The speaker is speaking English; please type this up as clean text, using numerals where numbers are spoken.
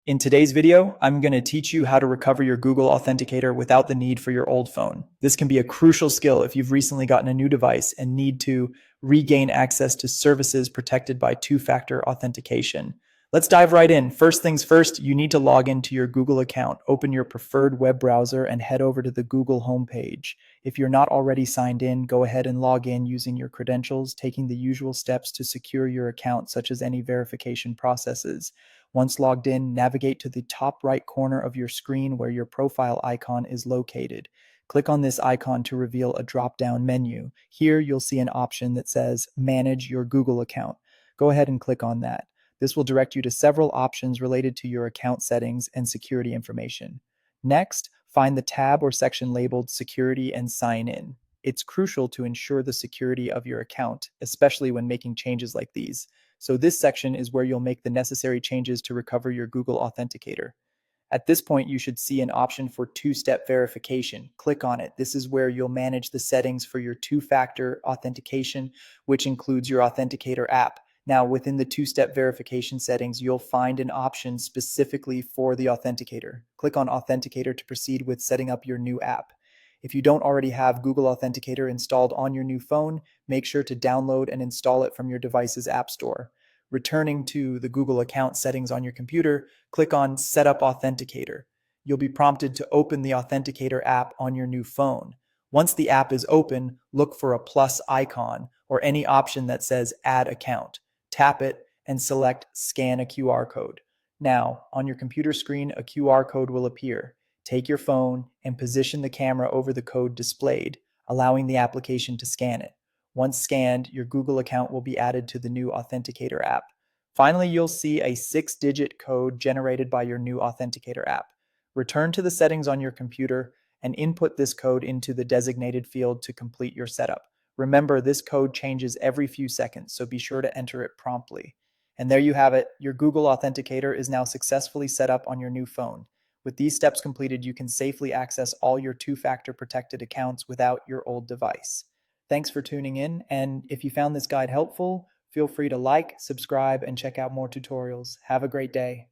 In today's video, I'm going to teach you how to recover your Google Authenticator without the need for your old phone. This can be a crucial skill if you've recently gotten a new device and need to regain access to services protected by two-factor authentication. Let's dive right in. First things first, you need to log into your Google account. Open your preferred web browser and head over to the Google homepage. If you're not already signed in, go ahead and log in using your credentials, taking the usual steps to secure your account, such as any verification processes. Once logged in, navigate to the top right corner of your screen where your profile icon is located. Click on this icon to reveal a drop-down menu. Here you'll see an option that says Manage Your Google Account. Go ahead and click on that. This will direct you to several options related to your account settings and security information. Next, find the tab or section labeled Security and Sign In. It's crucial to ensure the security of your account, especially when making changes like these. So this section is where you'll make the necessary changes to recover your Google Authenticator. At this point, you should see an option for two-step verification. Click on it. This is where you'll manage the settings for your two-factor authentication, which includes your Authenticator app. Now, within the two-step verification settings, you'll find an option specifically for the Authenticator. Click on Authenticator to proceed with setting up your new app. If you don't already have Google Authenticator installed on your new phone, make sure to download and install it from your device's app store. Returning to the Google account settings on your computer, click on Set up Authenticator. You'll be prompted to open the Authenticator app on your new phone. Once the app is open, look for a plus icon or any option that says Add Account. Tap it and select Scan a QR code. Now, on your computer screen, a QR code will appear. Take your phone and position the camera over the code displayed, allowing the application to scan it. Once scanned, your Google account will be added to the new Authenticator app. Finally, you'll see a 6-digit code generated by your new Authenticator app. Return to the settings on your computer and input this code into the designated field to complete your setup. Remember, this code changes every few seconds, so be sure to enter it promptly. And there you have it. Your Google Authenticator is now successfully set up on your new phone. With these steps completed, you can safely access all your two-factor protected accounts without your old device. Thanks for tuning in, and if you found this guide helpful, feel free to like, subscribe, and check out more tutorials. Have a great day.